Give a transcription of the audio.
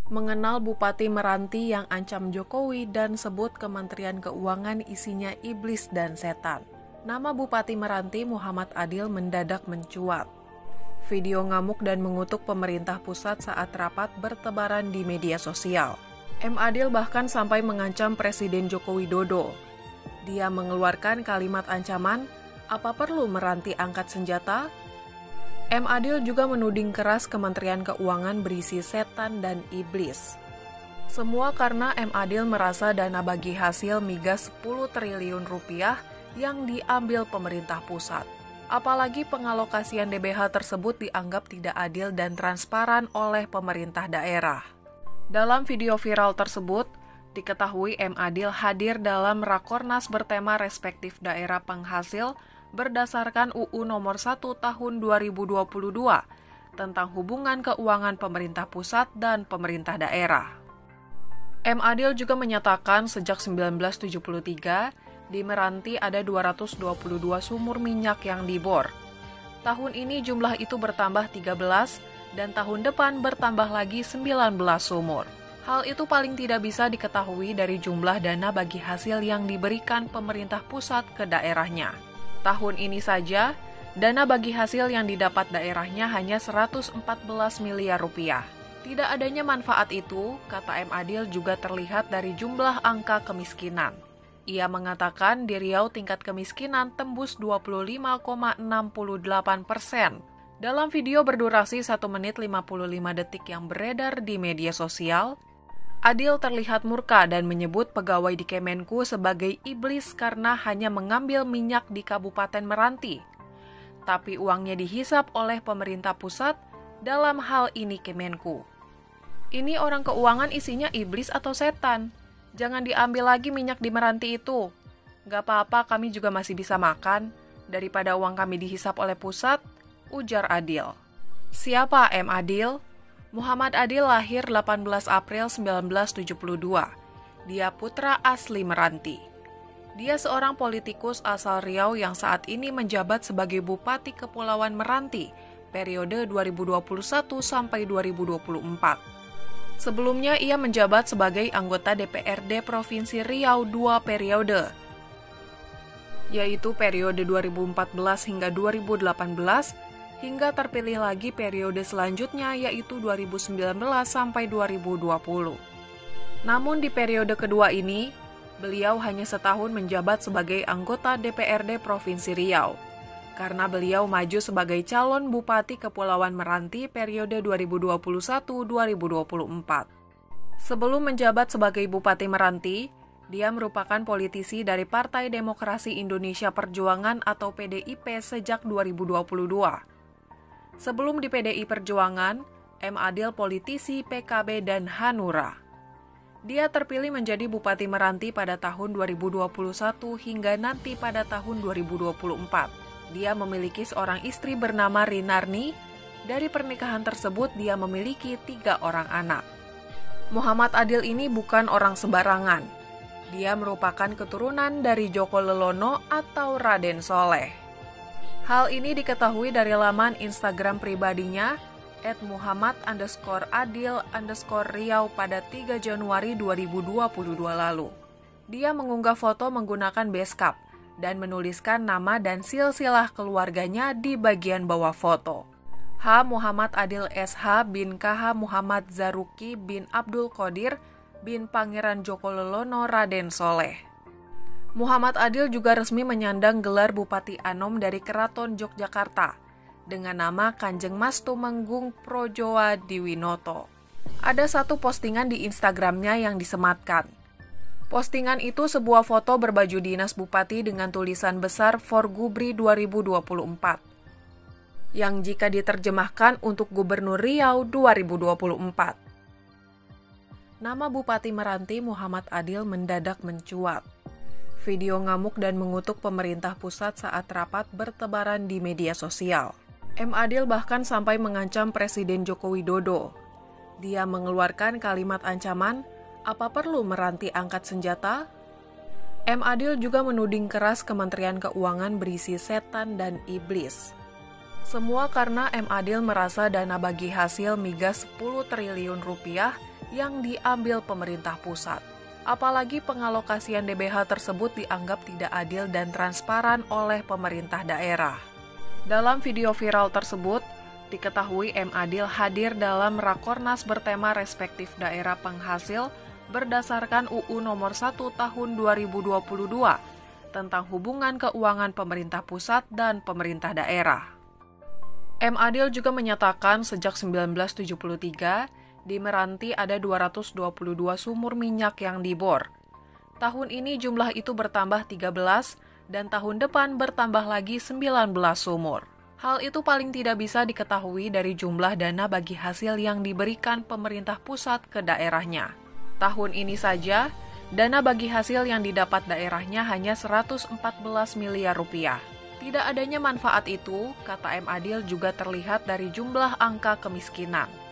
Mengenal Bupati Meranti yang ancam Jokowi dan sebut Kementerian Keuangan isinya iblis dan setan. Nama Bupati Meranti Muhammad Adil mendadak mencuat. Video ngamuk dan mengutuk pemerintah pusat saat rapat bertebaran di media sosial. M. Adil bahkan sampai mengancam Presiden Joko Widodo. Dia mengeluarkan kalimat ancaman, "Apa perlu Meranti angkat senjata?" M. Adil juga menuding keras Kementerian Keuangan berisi setan dan iblis. Semua karena M. Adil merasa dana bagi hasil migas 10 triliun rupiah yang diambil pemerintah pusat. Apalagi pengalokasian DBH tersebut dianggap tidak adil dan transparan oleh pemerintah daerah. Dalam video viral tersebut, diketahui M. Adil hadir dalam Rakornas bertema respektif daerah penghasil berdasarkan UU Nomor 1 Tahun 2022 tentang hubungan keuangan pemerintah pusat dan pemerintah daerah. M. Adil juga menyatakan sejak 1973, di Meranti ada 222 sumur minyak yang dibor. Tahun ini jumlah itu bertambah 13 dan tahun depan bertambah lagi 19 sumur. Hal itu paling tidak bisa diketahui dari jumlah dana bagi hasil yang diberikan pemerintah pusat ke daerahnya. Tahun ini saja, dana bagi hasil yang didapat daerahnya hanya 114 miliar rupiah. Tidak adanya manfaat itu, kata M. Adil juga terlihat dari jumlah angka kemiskinan. Ia mengatakan di Riau tingkat kemiskinan tembus 25,68%. Dalam video berdurasi 1 menit 55 detik yang beredar di media sosial, Adil terlihat murka dan menyebut pegawai di Kemenku sebagai iblis karena hanya mengambil minyak di Kabupaten Meranti. Tapi uangnya dihisap oleh pemerintah pusat, dalam hal ini Kemenku. Ini orang keuangan isinya iblis atau setan. Jangan diambil lagi minyak di Meranti itu. Gak apa-apa, kami juga masih bisa makan. Daripada uang kami dihisap oleh pusat, ujar Adil. Siapa M. Adil? Muhammad Adil lahir 18 April 1972. Dia putra asli Meranti. Dia seorang politikus asal Riau yang saat ini menjabat sebagai Bupati Kepulauan Meranti periode 2021 sampai 2024. Sebelumnya ia menjabat sebagai anggota DPRD Provinsi Riau 2 periode, yaitu periode 2014 hingga 2018, hingga terpilih lagi periode selanjutnya yaitu 2019 sampai 2020. Namun di periode kedua ini, beliau hanya setahun menjabat sebagai anggota DPRD Provinsi Riau, karena beliau maju sebagai calon Bupati Kepulauan Meranti periode 2021-2024. Sebelum menjabat sebagai Bupati Meranti, dia merupakan politisi dari Partai Demokrasi Indonesia Perjuangan atau PDIP sejak 2022. Sebelum di PDI Perjuangan, M. Adil politisi PKB dan Hanura. Dia terpilih menjadi Bupati Meranti pada tahun 2021 hingga nanti pada tahun 2024. Dia memiliki seorang istri bernama Rinarni. Dari pernikahan tersebut dia memiliki 3 orang anak. Muhammad Adil ini bukan orang sembarangan. Dia merupakan keturunan dari Joko Lelono atau Raden Soleh. Hal ini diketahui dari laman Instagram pribadinya @muhammad_adil_riau pada 3 Januari 2022 lalu. Dia mengunggah foto menggunakan beskap dan menuliskan nama dan silsilah keluarganya di bagian bawah foto. H. Muhammad Adil SH bin KH Muhammad Zaruki bin Abdul Qadir bin Pangeran Joko Lelono Raden Soleh. Muhammad Adil juga resmi menyandang gelar Bupati Anom dari Keraton Yogyakarta dengan nama Kanjeng Mas Tumenggung Projoa Diwinoto. Ada satu postingan di Instagramnya yang disematkan. Postingan itu sebuah foto berbaju dinas bupati dengan tulisan besar Forgubri 2024, yang jika diterjemahkan untuk Gubernur Riau 2024. Nama Bupati Meranti Muhammad Adil mendadak mencuat. Video ngamuk dan mengutuk pemerintah pusat saat rapat bertebaran di media sosial. M. Adil bahkan sampai mengancam Presiden Joko Widodo. Dia mengeluarkan kalimat ancaman, "Apa perlu Meranti angkat senjata?" M. Adil juga menuding keras Kementerian Keuangan berisi setan dan iblis. Semua karena M. Adil merasa dana bagi hasil migas 10 triliun rupiah yang diambil pemerintah pusat. Apalagi pengalokasian DBH tersebut dianggap tidak adil dan transparan oleh pemerintah daerah. Dalam video viral tersebut, diketahui M. Adil hadir dalam Rakornas bertema respektif daerah penghasil berdasarkan UU Nomor 1 Tahun 2022 tentang hubungan keuangan pemerintah pusat dan pemerintah daerah. M. Adil juga menyatakan sejak 1973, di Meranti ada 222 sumur minyak yang dibor. Tahun ini jumlah itu bertambah 13 dan tahun depan bertambah lagi 19 sumur. Hal itu paling tidak bisa diketahui dari jumlah dana bagi hasil yang diberikan pemerintah pusat ke daerahnya. Tahun ini saja, dana bagi hasil yang didapat daerahnya hanya 114 miliar rupiah. Tidak adanya manfaat itu, kata M. Adil juga terlihat dari jumlah angka kemiskinan.